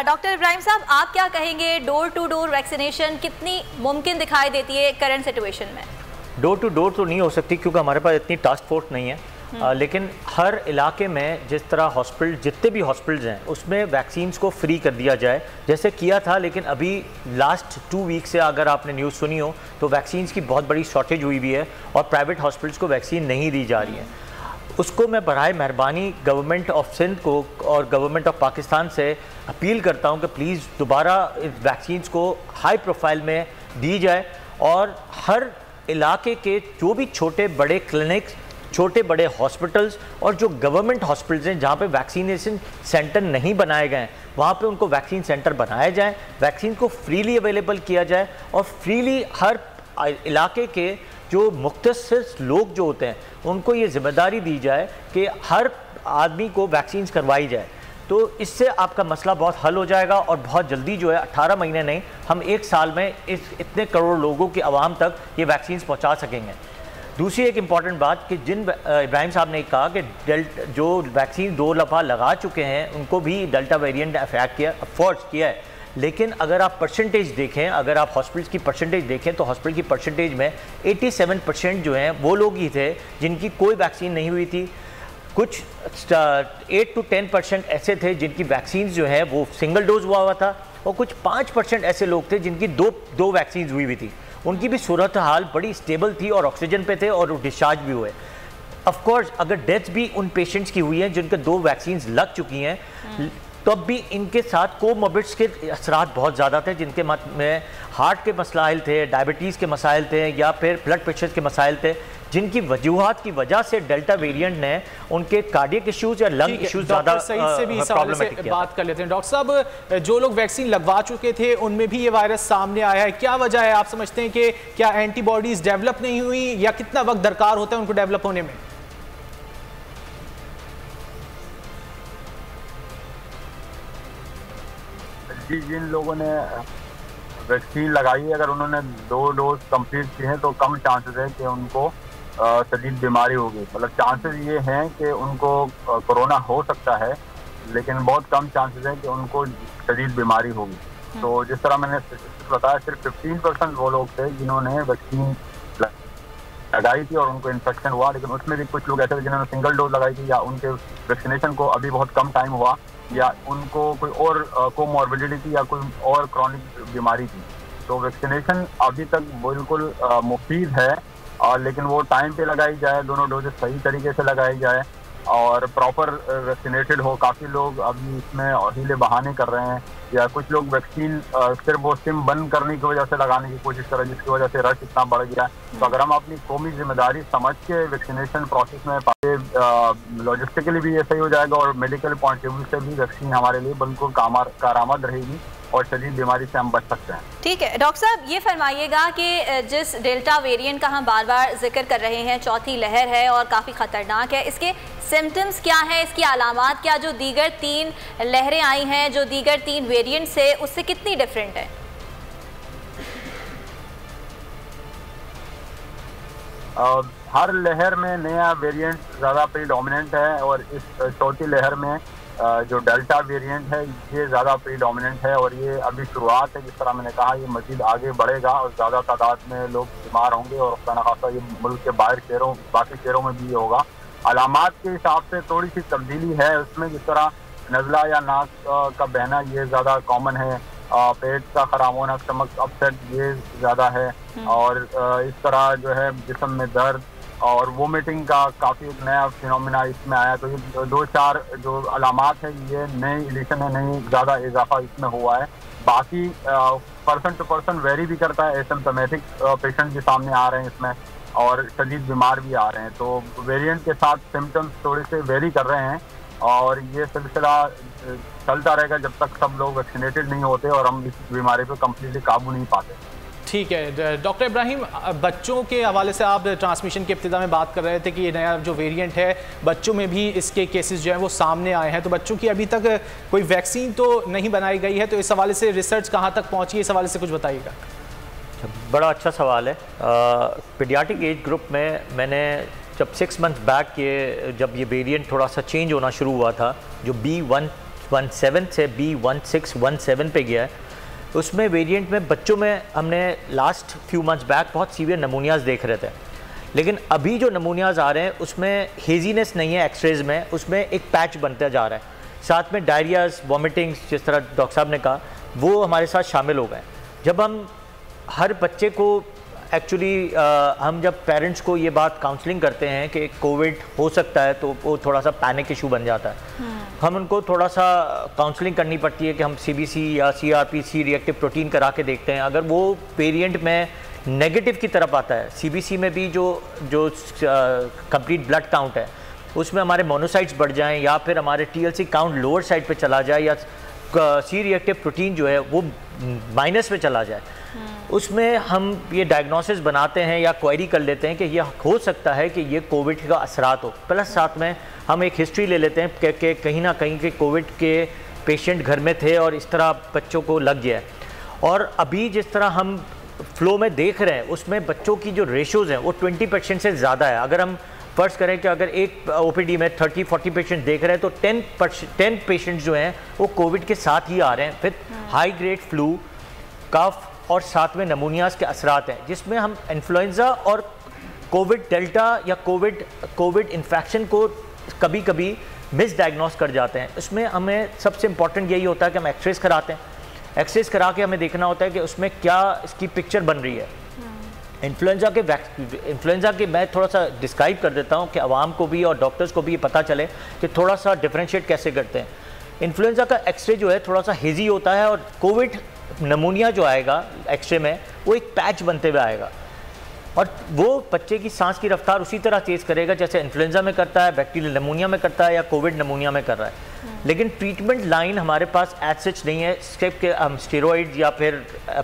Doctor Ibrahim साहब, आप क्या कहेंगे, डोर टू डोर वैक्सीनेशन कितनी मुमकिन दिखाई देती है करंट सिचुएशन में? डोर टू डोर तो नहीं हो सकती क्योंकि हमारे पास इतनी टास्क फोर्स नहीं है। लेकिन हर इलाके में जिस तरह हॉस्पिटल, जितने भी हॉस्पिटल्स हैं उसमें वैक्सीन्स को फ्री कर दिया जाए जैसे किया था। लेकिन अभी लास्ट 2 वीक से अगर आपने न्यूज़ सुनी हो तो वैक्सीन्स की बहुत बड़ी शॉर्टेज हुई भी है और प्राइवेट हॉस्पिटल्स को वैक्सीन नहीं दी जा रही है। उसको मैं बराए मेहरबानी गवर्नमेंट ऑफ सिंध को और गवर्नमेंट ऑफ पाकिस्तान से अपील करता हूँ कि प्लीज़ दोबारा इस वैक्सीन्स को हाई प्रोफाइल में दी जाए और हर इलाके के जो भी छोटे बड़े क्लिनिक्स, छोटे बड़े हॉस्पिटल्स और जो गवर्नमेंट हॉस्पिटल्स हैं जहाँ पे वैक्सीनेशन सेंटर नहीं बनाए गए हैं वहाँ पे उनको वैक्सीन सेंटर बनाए जाएँ, वैक्सीन को फ्रीली अवेलेबल किया जाए और फ्रीली हर इलाके के जो मुख्तसस लोग जो होते हैं उनको ये जिम्मेदारी दी जाए कि हर आदमी को वैक्सीन्स करवाई जाए। तो इससे आपका मसला बहुत हल हो जाएगा और बहुत जल्दी जो है 18 महीने नहीं, हम 1 साल में इतने करोड़ लोगों की आवाम तक ये वैक्सीन्स पहुंचा सकेंगे। दूसरी एक इम्पॉर्टेंट बात कि जिन इब्राहिम साहब ने कहा कि जो वैक्सीन 2 दफ़ा लगा चुके हैं उनको भी डेल्टा वेरिएंट ने अफेक्ट किया, फोर्स किया है। लेकिन अगर आप परसेंटेज देखें, अगर आप हॉस्पिटल्स की परसेंटेज देखें तो हॉस्पिटल की परसेंटेज में 87% जो हैं वो लोग ही थे जिनकी कोई वैक्सीन नहीं हुई थी। कुछ 8 to 10% ऐसे थे जिनकी वैक्सीन जो है वो सिंगल डोज हुआ था और कुछ 5% ऐसे लोग थे जिनकी दो वैक्सीन हुई थी। उनकी भी सूरत हाल बड़ी स्टेबल थी और ऑक्सीजन पे थे और डिस्चार्ज भी हुए। ऑफ कोर्स अगर डेथ भी उन पेशेंट्स की हुई हैं जिनके 2 वैक्सीन लग चुकी हैं तब भी इनके साथ कोमोबिड्स के असरात बहुत ज़्यादा थे, जिनके में हार्ट के मसाइल थे, डायबिटीज़ के मसाइल थे या फिर ब्लड प्रेशर के मसाइल थे, जिनकी वजूहात की वजह से डेल्टा वेरिएंट ने उनके कार्डियक इश्यूज या लंग इश्यूज ज़्यादा प्रॉब्लमेटिक किया। बात कर लेते हैं डॉक्टर साहब, जो लोग वैक्सीन लगवा चुके थे उनमें भी ये वायरस सामने आया है, क्या वजह है? आप समझते हैं कि क्या एंटीबॉडीज डेवलप नहीं हुई या कितना वक्त दरकार होता है उनको डेवलप होने में? जी, जिन लोगों ने वैक्सीन लगाई है अगर उन्होंने 2 डोज कंप्लीट किए हैं तो कम चांसेस है कि उनको शदीद बीमारी होगी। मतलब चांसेस ये हैं कि उनको कोरोना हो सकता है लेकिन बहुत कम चांसेस है कि उनको शदीद बीमारी होगी। तो जिस तरह मैंने बताया सिर्फ 15% वो लोग थे जिन्होंने वैक्सीन लगाई थी और उनको इन्फेक्शन हुआ, लेकिन उसमें भी कुछ लोग ऐसे थे जिन्होंने सिंगल डोज लगाई थी या उनके वैक्सीनेशन को अभी बहुत कम टाइम हुआ या उनको कोई और कोमॉर्बिडिटी थी या कोई और क्रॉनिक बीमारी थी। तो वैक्सीनेशन अभी तक बिल्कुल मुफीद है लेकिन वो टाइम पे लगाई जाए, दोनों डोजेस सही तरीके से लगाई जाए और प्रॉपर वैक्सीनेटेड हो। काफ़ी लोग अभी इसमें हीले बहाने कर रहे हैं या कुछ लोग वैक्सीन सिर्फ वो सिम बंद करने की वजह से लगाने की कोशिश कर रहे हैं जिसकी वजह से रश इतना बढ़ गया। तो अगर हम अपनी कौमी जिम्मेदारी समझ के वैक्सीनेशन प्रोसेस में लॉजिस्टिकली भी ये सही हो जाएगा और मेडिकल पॉइंट ऑफ व्यू से भी वैक्सीन हमारे लिए बिल्कुल कारआमद रहेगी और शदीद बीमारी से हम बच सकते हैं। ठीक है डॉक्टर साहब, ये फरमाइएगा कि जिस डेल्टा वेरिएंट का हम बार बार जिक्र कर रहे हैं, चौथी लहर है और काफ़ी ख़तरनाक है, इसके सिम्टम्स क्या हैं, इसकी अलामात क्या, जो दीगर 3 लहरें आई हैं, जो दीगर 3 वेरिएंट से उससे कितनी डिफरेंट है? हर लहर में नया वेरिएंट ज़्यादा प्रीडोमिनेंट है और इस चौथी लहर में जो डेल्टा वेरिएंट है ये ज़्यादा प्रीडोमिनेंट है और ये अभी शुरुआत है। जिस तरह मैंने कहा ये मज़ीद आगे बढ़ेगा और ज़्यादा तादाद में लोग बीमार होंगे और खासा ये मुल्क के बाकी शहरों में भी ये होगा। अलामात के हिसाब से थोड़ी सी तब्दीली है उसमें, जिस तरह नज़ला या नाक का बहना ये ज़्यादा कॉमन है, पेट का खराब होना, स्टमक अपसेट ये ज़्यादा है और इस तरह जो है जिस्म में दर्द और वोमिटिंग का काफ़ी एक नया फिनोमिना इसमें आया। तो ये 2-4 जो अलामात है ये नई एडिशन है, नई ज़्यादा इजाफा इसमें हुआ है। बाकी पर्सन टू पर्सन वेरी भी करता है, एसिम्प्टोमेटिक पेशेंट भी सामने आ रहे हैं इसमें और शदीद बीमार भी आ रहे हैं। तो वेरिएंट के साथ सिम्टम्स थोड़े से वेरी कर रहे हैं और ये सिलसिला चलता रहेगा जब तक सब लोग वैक्सीनेटेड नहीं होते और हम इस बीमारी पर कम्प्लीटली काबू नहीं पाते। ठीक है डॉक्टर इब्राहिम, बच्चों के हवाले से आप ट्रांसमिशन के इब्तिदा में बात कर रहे थे कि ये नया जो वेरिएंट है बच्चों में भी इसके केसेस जो हैं वो सामने आए हैं, तो बच्चों की अभी तक कोई वैक्सीन तो नहीं बनाई गई है, तो इस हवाले से रिसर्च कहाँ तक पहुँची है, इस हवाले से कुछ बताइएगा। बड़ा अच्छा सवाल है। पीडियाट्रिक एज ग्रुप में मैंने जब 6 मंथ बैक जब ये वेरिएंट थोड़ा सा चेंज होना शुरू हुआ था, जो B.1.17 से B.1617 पे गया है। उसमें वेरिएंट में बच्चों में हमने लास्ट फ्यू मंथ्स बैक बहुत सीवियर नमूनियाज देख रहे थे, लेकिन अभी जो नमूनियाज आ रहे हैं उसमें हेजीनेस नहीं है एक्सरेज में, उसमें एक पैच बनता जा रहा है। साथ में डायरियाज, वॉमिटिंग्स, जिस तरह डॉक्टर साहब ने कहा, वो हमारे साथ शामिल हो गए। जब हम हर बच्चे को एक्चुअली हम जब पेरेंट्स को ये बात काउंसलिंग करते हैं कि कोविड हो सकता है, तो वो थोड़ा सा पैनिक इशू बन जाता है। हम उनको थोड़ा सा काउंसलिंग करनी पड़ती है कि हम CBC या CRP रिएक्टिव प्रोटीन करा के देखते हैं। अगर वो वेरिएंट में नेगेटिव की तरफ आता है, CBC में भी जो कंप्लीट ब्लड काउंट है उसमें हमारे मोनोसाइट्स बढ़ जाएं या फिर हमारे TLC काउंट लोअर साइड पे चला जाए या C रिएक्टिव प्रोटीन जो है वो माइनस में चला जाए, उसमें हम ये डायग्नोसिस बनाते हैं या क्वेरी कर लेते हैं कि ये हो सकता है कि ये कोविड का असरात हो। प्लस साथ में हम एक हिस्ट्री ले लेते हैं कि कहीं ना कहीं के कोविड के पेशेंट घर में थे और इस तरह बच्चों को लग गया है। और अभी जिस तरह हम फ्लो में देख रहे हैं उसमें बच्चों की जो रेशोज़ हैं वो 20% से ज़्यादा है। अगर हम फ़र्ज़ करें कि अगर एक OPD में 30-40 पेशेंट देख रहे हैं तो 10 पेशेंट जो हैं वो कोविड के साथ ही आ रहे हैं, फिर हाई ग्रेड फ्लू, कफ और साथ में नमूनियाज के असरात हैं, जिसमें हम इन्फ्लुएंजा और कोविड डेल्टा या कोविड इन्फेक्शन को कभी कभी मिस डायग्नोस कर जाते हैं। उसमें हमें सबसे इम्पॉर्टेंट यही होता है कि हम एक्सरेज कराते हैं। एक्सरेज करा के हमें देखना होता है कि उसमें क्या इसकी पिक्चर बन रही है। इन्फ्लुएंजा के मैं थोड़ा सा डिस्क्राइब कर देता हूँ कि आवाम को भी और डॉक्टर्स को भी ये पता चले कि थोड़ा सा डिफरेंशिएट कैसे करते हैं। इन्फ्लुएंजा का एक्सरे जो है थोड़ा सा हेजी होता है और कोविड नमूनिया जो आएगा एक्सरे में वो एक पैच बनते हुए आएगा और वो बच्चे की सांस की रफ्तार उसी तरह तेज़ करेगा जैसे इन्फ्लुएंजा में करता है, बैक्टीरियल नमूनिया में करता है या कोविड नमूनिया में कर रहा है। लेकिन ट्रीटमेंट लाइन हमारे पास एज सच नहीं है, सिर्फ के हम स्टेरॉइड्स या फिर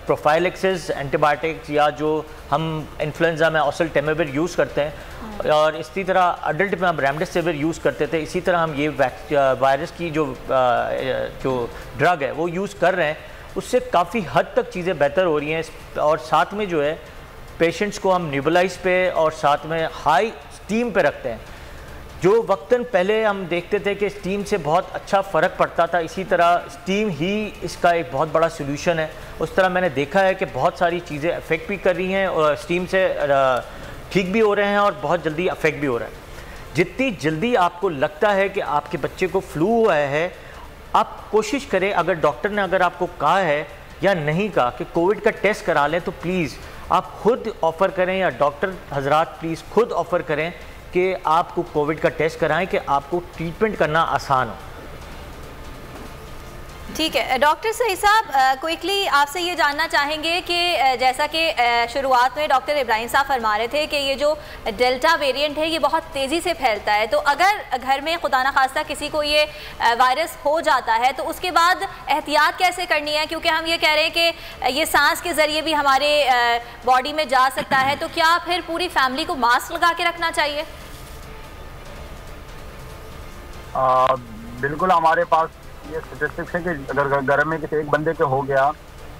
प्रोफाइलैक्सिस एंटीबायोटिक्स या जो हम इन्फ्लुएंजा में ओसेल्टेमिविर यूज़ करते हैं और इसी तरह अडल्ट में हम रेमडेसिविर यूज़ करते थे, इसी तरह हम ये वायरस की जो ड्रग है वो यूज़ कर रहे हैं। उससे काफ़ी हद तक चीज़ें बेहतर हो रही हैं और साथ में जो है पेशेंट्स को हम न्यूबलाइज पे और साथ में हाई स्टीम पे रखते हैं। जो वक्तन पहले हम देखते थे कि स्टीम से बहुत अच्छा फ़र्क पड़ता था, इसी तरह स्टीम ही इसका एक बहुत बड़ा सोल्यूशन है। उस तरह मैंने देखा है कि बहुत सारी चीज़ें अफेक्ट भी कर रही हैं और स्टीम से ठीक भी हो रहे हैं और बहुत जल्दी अफेक्ट भी हो रहा है। जितनी जल्दी आपको लगता है कि आपके बच्चे को फ्लू हुआ है, आप कोशिश करें, अगर डॉक्टर ने अगर आपको कहा है या नहीं कहा कि कोविड का टेस्ट करा लें, तो प्लीज़ आप खुद ऑफ़र करें या डॉक्टर हजरात प्लीज़ खुद ऑफ़र करें कि आपको कोविड का टेस्ट कराएं कि आपको ट्रीटमेंट करना आसान हो। ठीक है डॉक्टर सही साहब, क्विकली आपसे ये जानना चाहेंगे कि जैसा कि शुरुआत में डॉक्टर इब्राहिम साहब फरमा रहे थे कि ये जो डेल्टा वेरिएंट है ये बहुत तेज़ी से फैलता है, तो अगर घर में खुदा न खास्ता किसी को ये वायरस हो जाता है तो उसके बाद एहतियात कैसे करनी है, क्योंकि हम ये कह रहे हैं कि ये सांस के ज़रिए भी हमारे बॉडी में जा सकता है, तो क्या फिर पूरी फैमिली को मास्क लगा के रखना चाहिए? बिल्कुल, हमारे पास ये स्टेटिस्टिक्स है कि अगर घर में किसी एक बंदे के हो गया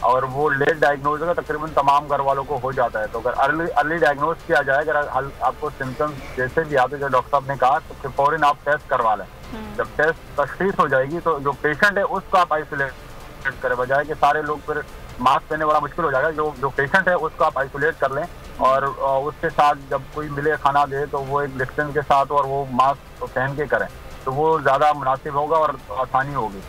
और वो लेट डायग्नोज होगा, तकरीबन तमाम घर वालों को हो जाता है। तो अगर अर्ली डायग्नोज किया जाए, अगर आपको सिम्टम्स जैसे भी आते जो डॉक्टर साहब ने कहा, तो फौरन आप टेस्ट करवा लें। जब टेस्ट तशखीस हो जाएगी तो जो पेशेंट है उसको आप आइसोलेट करें, बजाय कि सारे लोग फिर मास्क पहनने वाला मुश्किल हो जाएगा। जो पेशेंट है उसको आप आइसोलेट कर लें और उसके साथ जब कोई मिले खाना दे तो वो एक डिस्टेंस के साथ और वो मास्क पहन के करें, तो वो ज़्यादा मुनासिब होगा और आसानी होगी।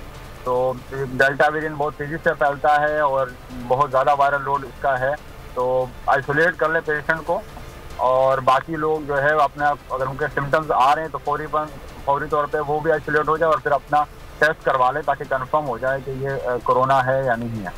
तो डेल्टा वेरिएंट बहुत तेज़ी से फैलता है और बहुत ज़्यादा वायरल लोड इसका है, तो आइसोलेट कर लें पेशेंट को और बाकी लोग जो है अपना, अगर उनके सिम्टम्स आ रहे हैं तो फौरी तौर पे वो भी आइसोलेट हो जाए और फिर अपना टेस्ट करवा लें ताकि कंफर्म हो जाए कि ये कोरोना है या नहीं है।